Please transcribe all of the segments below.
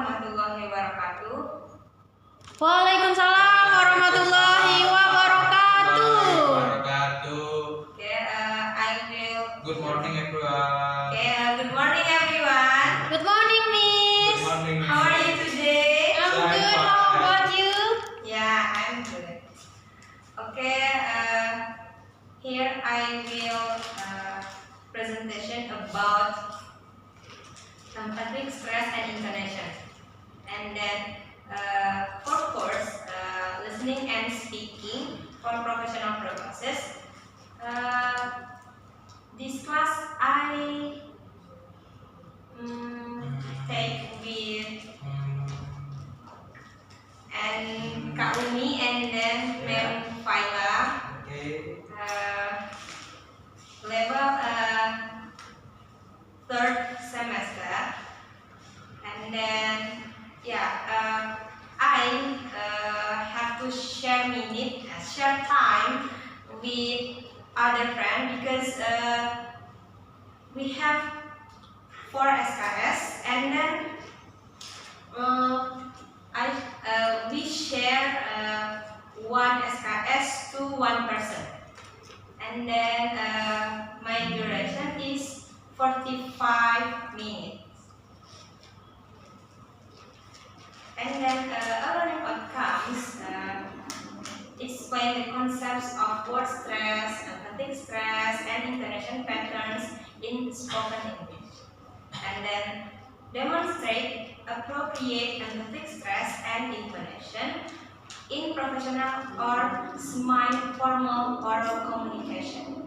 warahmatullahi wabarakatuh. Waalaikumsalam warahmatullahi wabarakatuh. I will. Good morning, everyone. Good morning, everyone. Good morning, Miss. Good morning. How are you today? I'm I'm good. fine. How about you? Yeah, I'm good. Here I will presentation about empathic stress and intonation, and then for course listening and speaking for professional purposes. This class I take with and Kak Umi and then Mem Faila. Okay. Level third semester, and then I have to share time with other friend because we have 4 SKS, and then we share 1 SKS to 1 person, and then my duration is 45 minutes. And then learning outcomes explain the concepts of word stress, empathic stress, and intonation patterns in spoken English, and then demonstrate appropriate empathic stress and intonation in professional or semi-formal oral communication,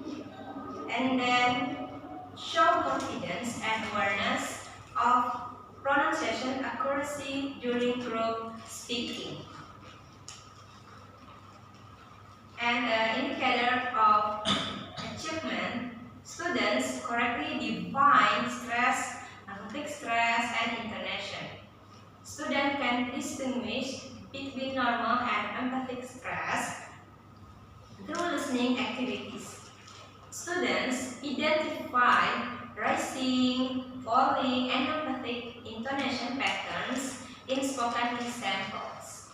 and then show confidence and awareness of pronunciation accuracy during group speaking. And indicator of achievement, students correctly define stress, empathic stress, and intonation. Students can distinguish between normal and empathic stress through listening activities. Students identify rising, falling, and empathic intonation patterns in spoken examples.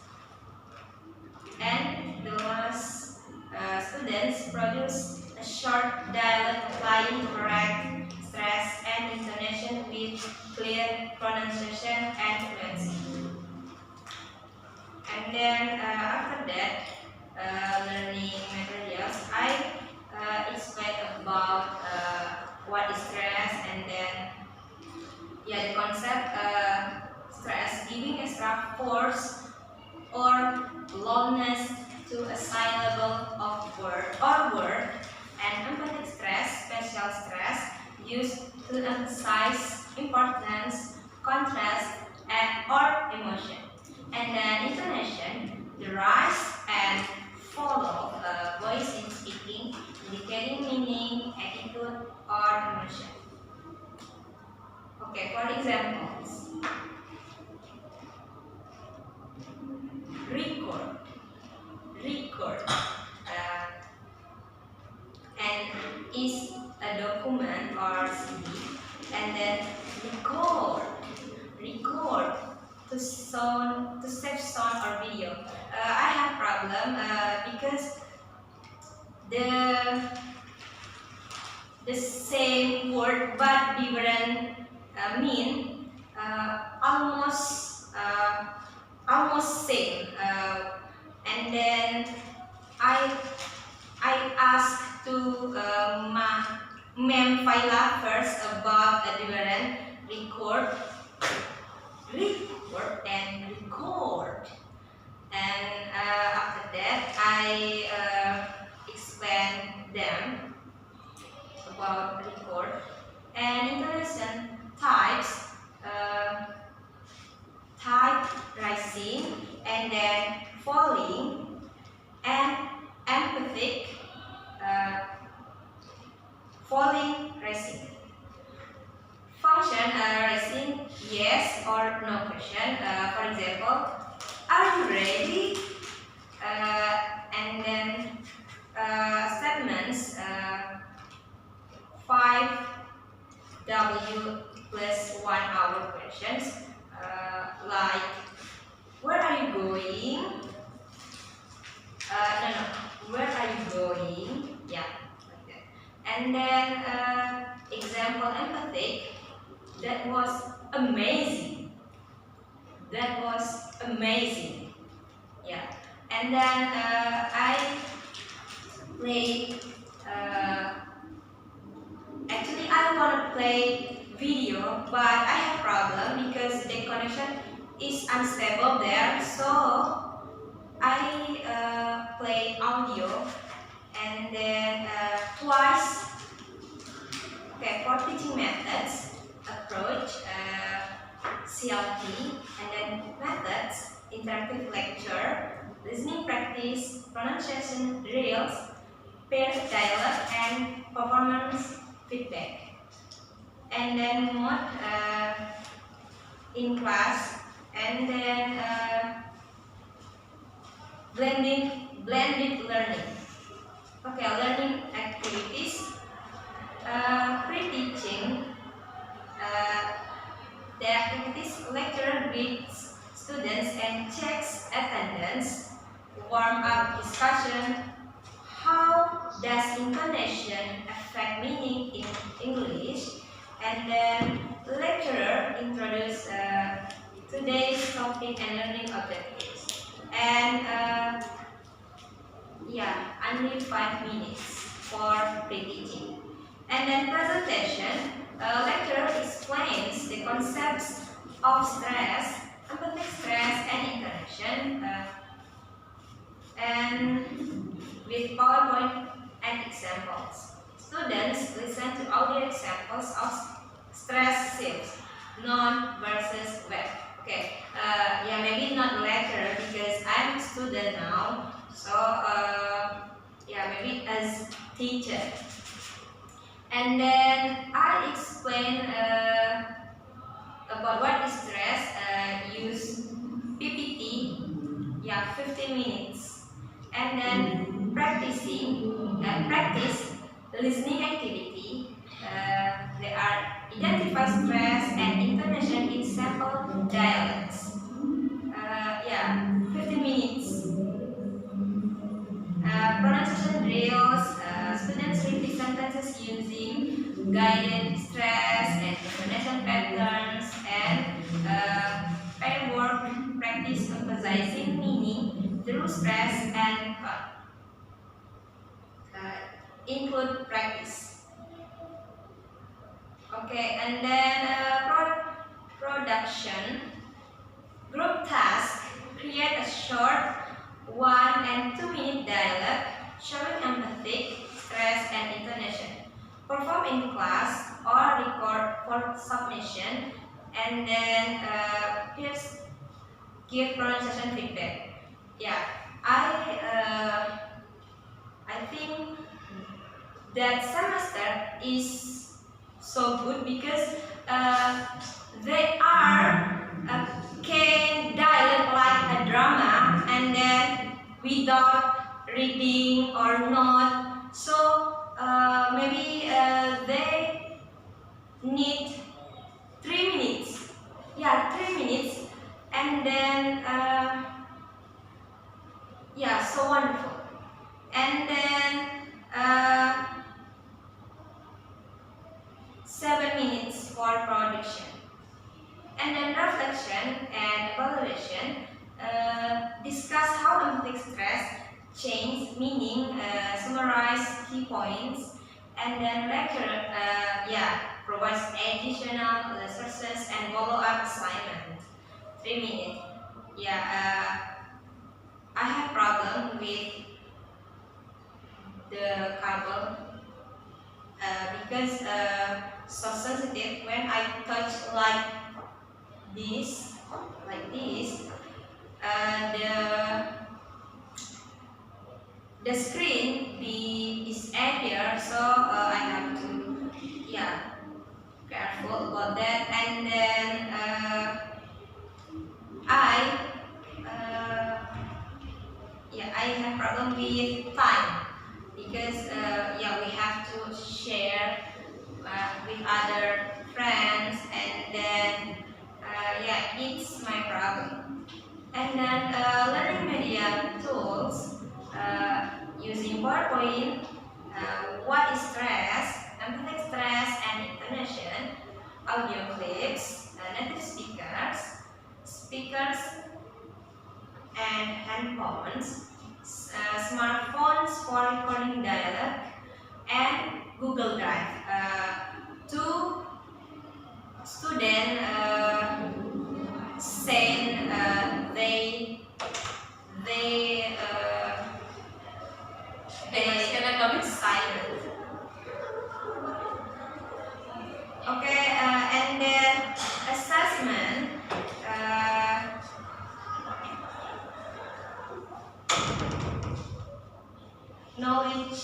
And the last, students produce a short dialogue applying correct stress and intonation with clear pronunciation and fluency. And then after that, learning materials, I explain about what is stress, and then the concept stress giving extra force or loudness to a syllable of word, and empathic stress, special stress used to emphasize importance, contrast, or emotion. And then intonation, the rise and fall of a voice in speaking, indicating meaning, attitude, or emotion. Okay, for examples, record, and is a document or CD, and then record to save sound or video. I have problem because the same word but different mean almost same, and then I asked to Mem Faila first about a different record and record, and after that I explain them about record and intonation types, type rising, and then falling, and empathic, falling, rising. Function rising, yes or no question. For example, are you ready? And then statements 5W plus 1 hour questions That was amazing. Yeah, and then I played. Actually, I want to play video, but I have problem because the connection is unstable there. So I play audio, and then twice. Okay, for teaching methods, approach, CLT, and then methods, interactive lecture, listening practice, pronunciation drills, peer dialogue, and performance feedback. And then mode in class, and then blended learning. Okay, learning activities, pre-teaching. The activities lecturer greets students and checks attendance, warm up discussion, how does intonation affect meaning in English, and then lecturer introduce today's topic and learning objectives. And only 5 minutes for pre-teaching. And then presentation, lecturer explains the concepts of stress, empathic stress, and intonation, and with PowerPoint and examples. Students listen to audio examples of stress skills, non versus web. Okay, maybe not lecturer because I'm a student now, so maybe as teacher. And then I explain about what is stress. Use PPT, 15 minutes, and then practice listening activity. They are identify stress and intonation in sample dialects. 15 minutes. Pronunciation drills. Students repeat sentences using guided stress and intonation patterns, and pair work practice emphasizing meaning through stress and include practice. Okay, and then production group task. Create a short 1 and 2 minute dialogue showing empathy, stress, and intonation. Perform in class or record for submission, and then give pronunciation feedback. I think that semester is so good because they are can dialogue like a drama, and then without reading or not. So maybe they need 3 minutes. 3 minutes, and then so wonderful. And then 7 minutes for production. And then reflection and evaluation. Discuss how empathic stress change meaning, summarize key points, and then lecturer provides additional resources and follow-up assignment. 3 minutes. I have problem with the cable because so sensitive. When I touch like this, the screen is heavier, so I have to careful about that. And then I have problem with time because we have to share with other friends, and then it's my problem. And then learning media tools, using PowerPoint, what is stress, empathic stress and intonation, audio clips, native speakers, speakers and handphones, smartphones for recording dialogue, and Google Drive. Two students said they silent. Okay, and then assessment. Knowledge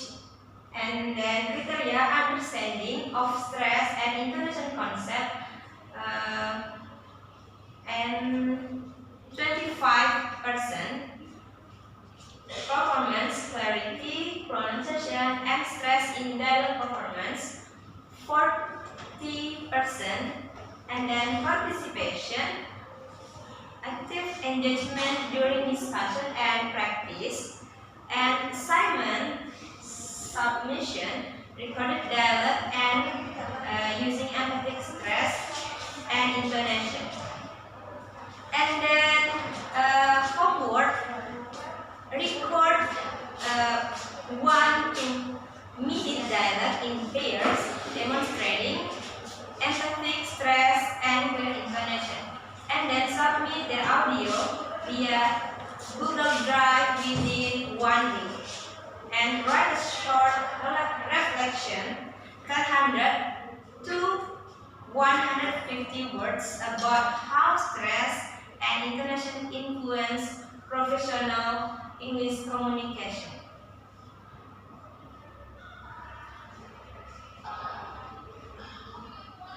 and then criteria understanding of stress and intonation concept, and 25% performance clarity, pronunciation, and stress in dialogue performance, 40%, and then participation, active engagement during discussion and practice, and assignment, submission, recorded dialogue, and using empathic stress and intonation. And then homework, record 1 to minute dialogue in pairs, demonstrating empathic stress and clear intonation. And then submit the audio via Google Drive within 1 week. And write a short reflection, 100 to 150 words about how stress and intonation influence professional English communication.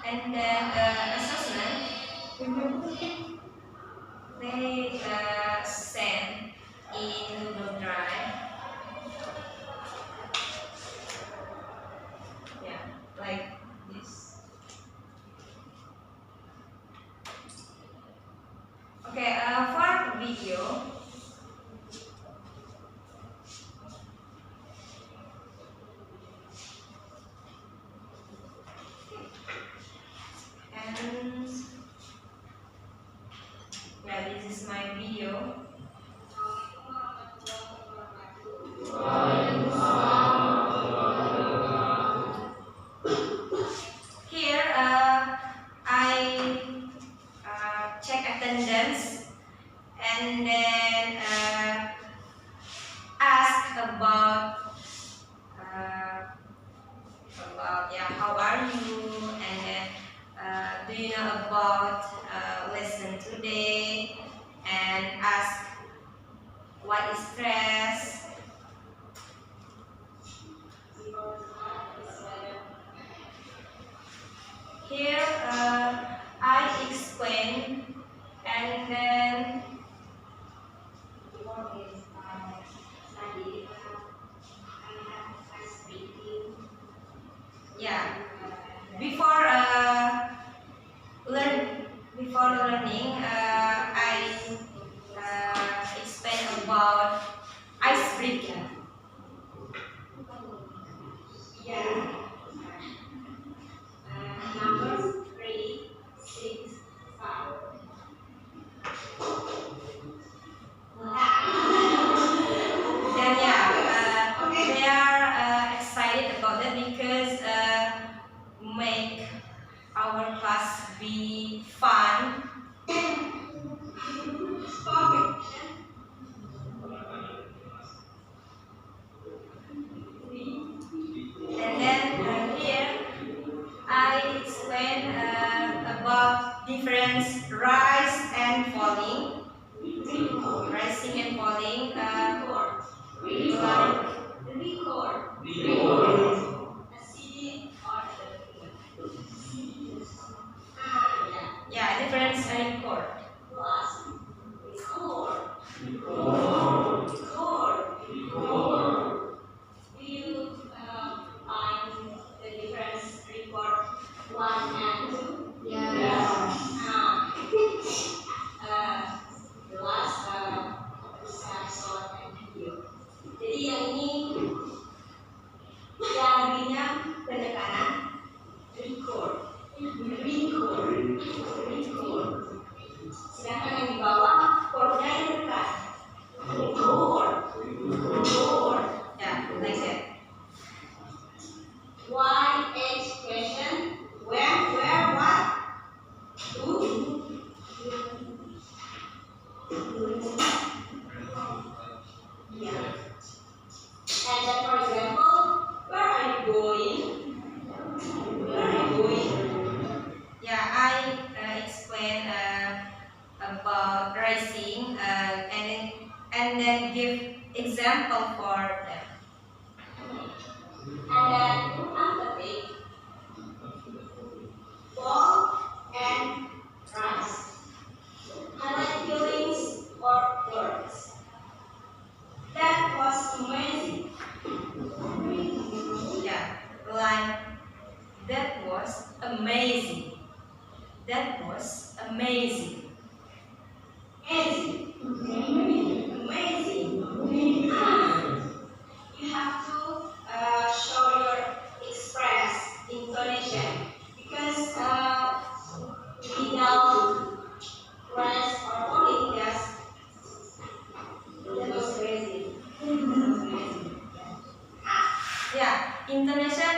And then assessment, they send in Google Drive. Yeah, like this. Okay, for video, and yeah, this is my video. Here I check attendance and then ask about yeah, how are you, and then do you know about lesson today, and ask what is stress. Here I explain, and then yeah, before learning, I explain about ice and then give example for them. And then empathy, fall and rise. Highlight feelings or words. That was amazing. Yeah, like that was amazing. That was amazing. Amazing. Amazing. You have to show your express intonation because without rest or falling, that was crazy. Yeah, intonation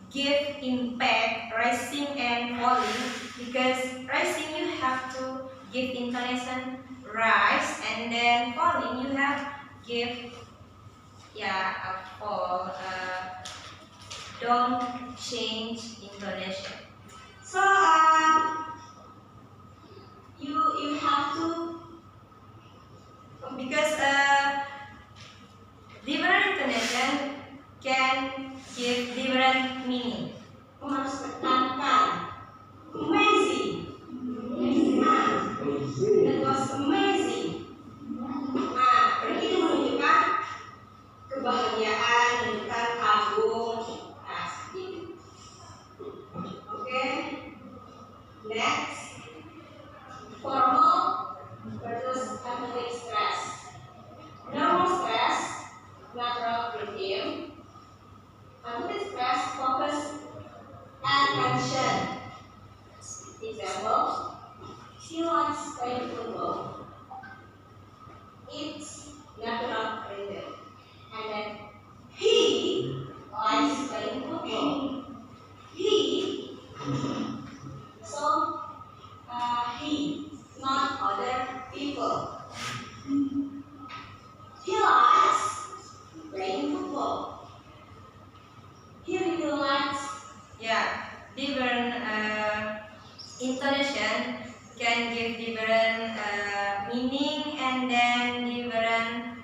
give impact rising and falling, because rising you have to give intonation rise, and then falling you have give a fall. Don't change intonation. So you have to Because different intonation can give different meaning. harus menekankan amazing. That was amazing. Nah, berarti itu menunjukkan kebahagiaan, menunjukkan kagum. Nah, seperti itu. Oke. Next, formal versus empathic stress. Normal stress, natural rhythm. Empathic stress, focus attention. Example, she likes playing football. It's natural rhythm. And then he likes playing football. He, so he, not other people. He likes playing football. He really likes. Yeah, different intonation can give different meaning, and then different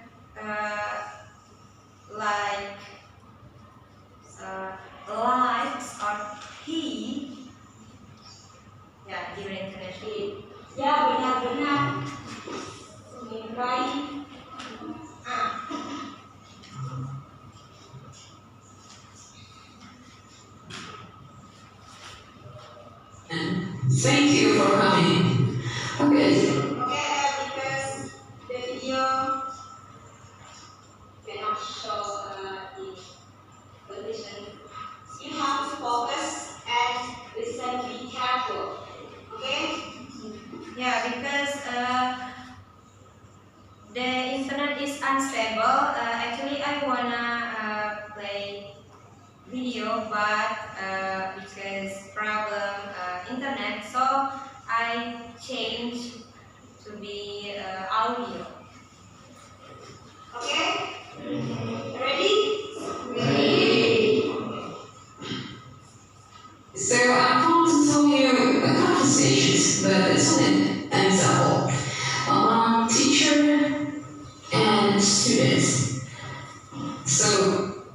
like likes or he. Yeah, different intonation. Ya benar-benar menyerupai Thank you for coming. Okay. because the video cannot show the condition. You have to focus and listen, be careful. Okay? Yeah, because the internet is unstable. Actually, I wanna play video, but because problem internet, so I change to be audio. Okay? Ready? So I'm going to tell you the conversations, but it's an example among teacher and students. So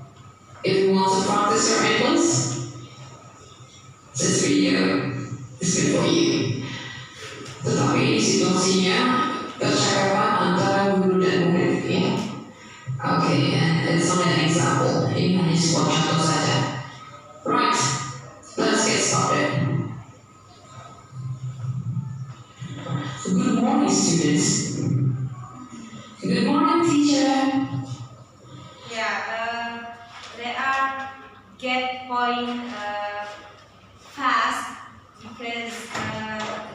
if you want to practice your English, this video is good for you. Tetapi situasinya percakapan antara guru dan murid, ya. Okay, and it's only an example. Ini hanya sebuah contoh saja. Right, let's get started. Good morning, students. Good morning, teacher. Yeah, they are get point fast because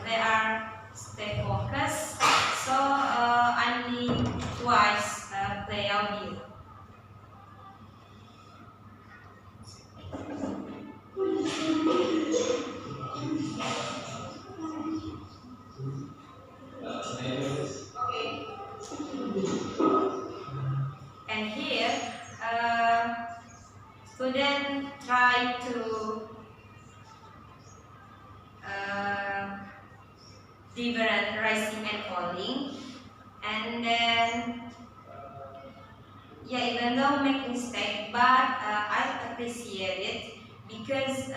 they are stay focused. So only twice play audio. Okay. And here, student try to different rising and falling, And then, yeah, even though make mistake, but I appreciate it because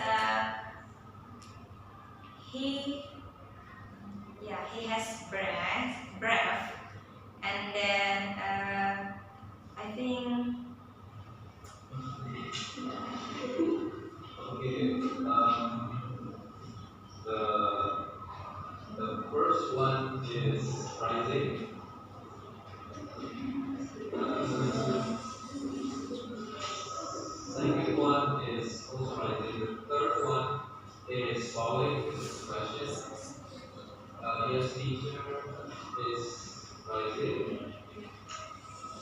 he has breath, and then I think Okay, the first one is rising. Second one is also rising. The third one is falling. This question. Yes, teacher is rising.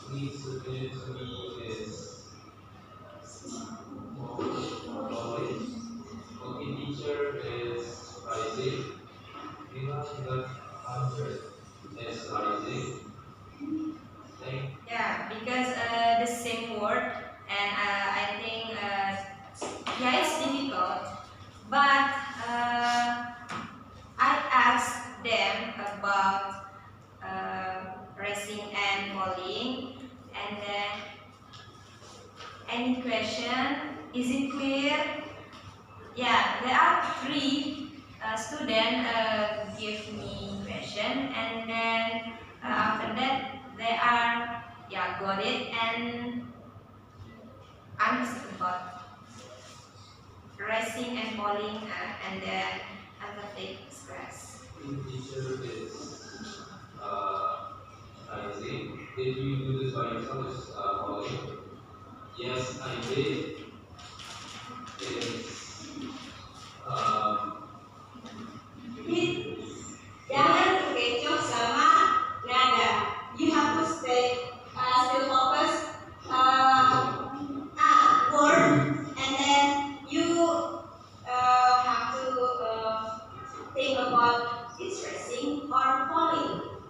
Please submit to me is falling. Okay, teacher is rising. Bilang the answer is rising. Thank yeah, because the same word, and I think yeah, it's difficult, but I asked them about rising and falling, and then any question? Is it clear? Yeah, there are three students give me question, and then after that they are got it and understood about rising and falling, and then empathic stress. you. Teacher is rising. Did you do this by yourself? Is falling? Yes, I did. It's Jangan terkecoh sama nada. You have to stay still focus word, and then you have to think about it's rising or falling.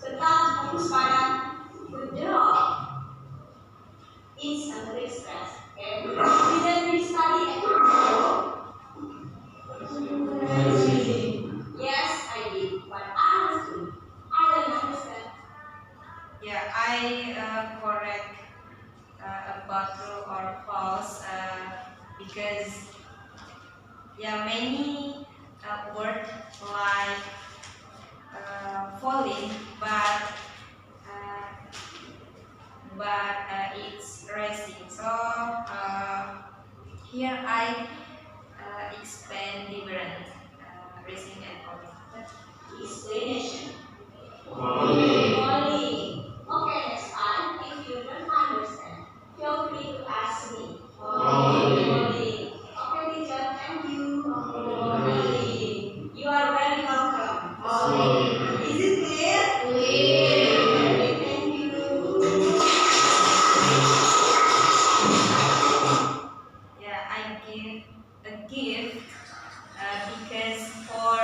Tetap fokus pada good job. It's under stress. Okay? Didn't we study at home? Yes, I did, but honestly, I don't understand. Yeah, I correct about true or false because many words like falling, but it's rising. So here I explain different rising and falling. Explanation. Falling. Okay, next time, if you don't understand, feel free to ask me. Falling. Okay, teacher, thank you. Falling. You are very welcome. Falling. Is it clear? Clear. Okay, thank you. Yeah, I give a gift because for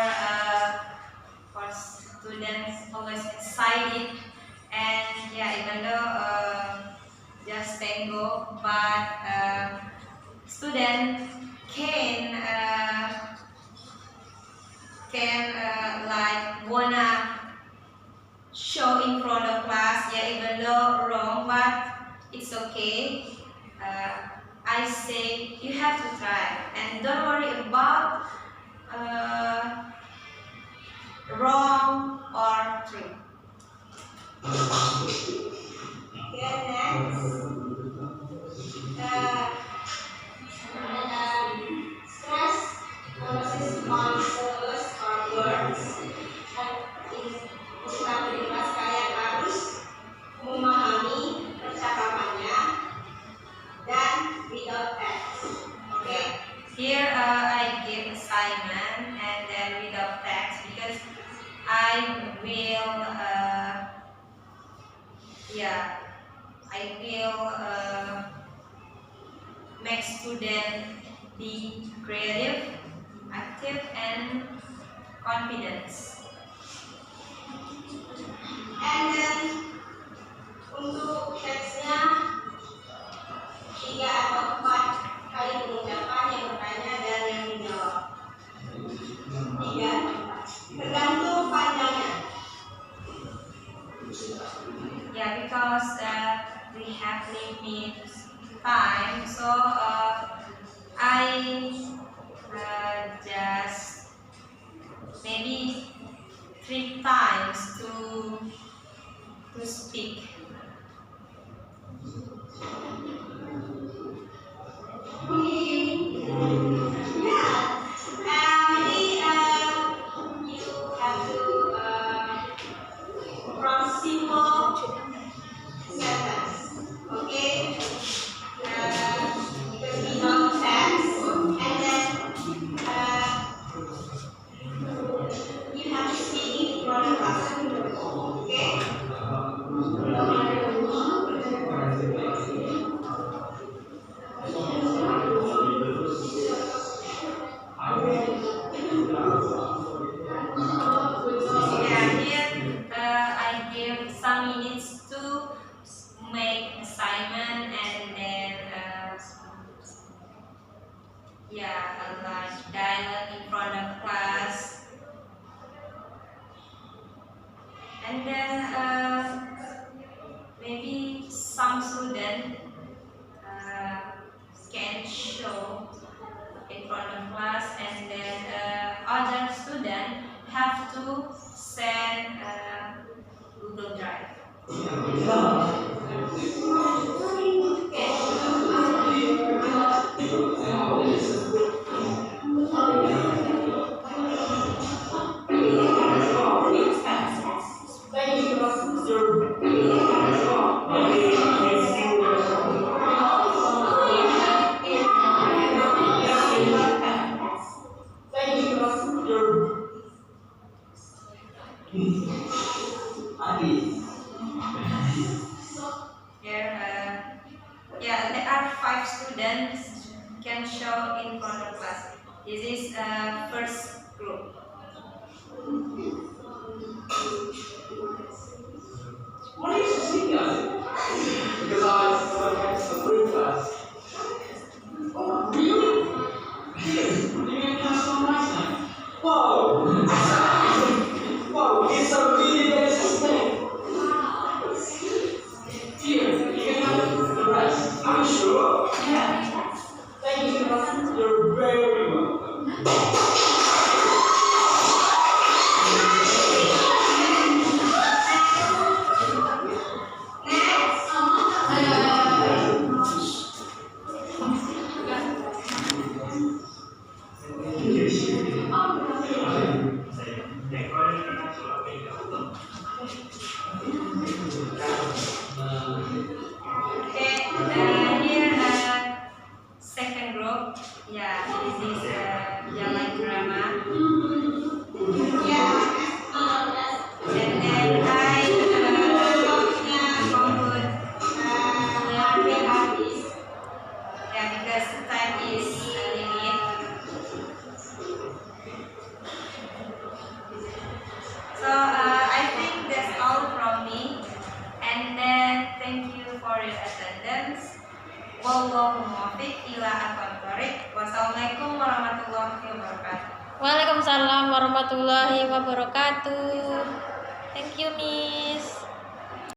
students always excited, and even though just tango, but student can like wanna show in front of class, even though wrong, but it's okay. I say you have to try and don't worry about wrong or true. Okay, next. Stress versus conscious or words. Setelah berikhlas, kalian harus memahami percakapannya dan without text. Okay? Here I give assignment and then without text because I will make student be creative, active, and confident. And then untuk teksnya 3 atau 4 kali pengucapan yang bertanya dan yang menjawab. 3, tergantung panjangnya. yeah, because we have limited time, so I just maybe 3 times to speak. You have to from simple sentence, okay? Because we know text, and then you have to speak in front of class, okay? Yeah, here I give some minutes to make assignment and then like dialogue in front of class, and then maybe some student can show in front of class, and then other student have to send Google Drive. Here, yeah, there are 5 students can show in front of class. This is first group. What is you speaking of? Because I have a group class. Oh, really? You have so much time. Whoa! Whoa, it's a really bad thing. Here, you can have the rest. I'm sure. Yeah. Thank you. You're very welcome. Okay, here second group. Yeah, this is Jalan Drama. Yeah. And then I conclude yeah, because time is limit. So I think that's all from me. And then thank you for your attendance. Wallahu muwaffiq ila aqwamit thoriq. Wassalamualaikum warahmatullahi wabarakatuh. Waalaikumsalam warahmatullahi wabarakatuh. Thank you, Miss.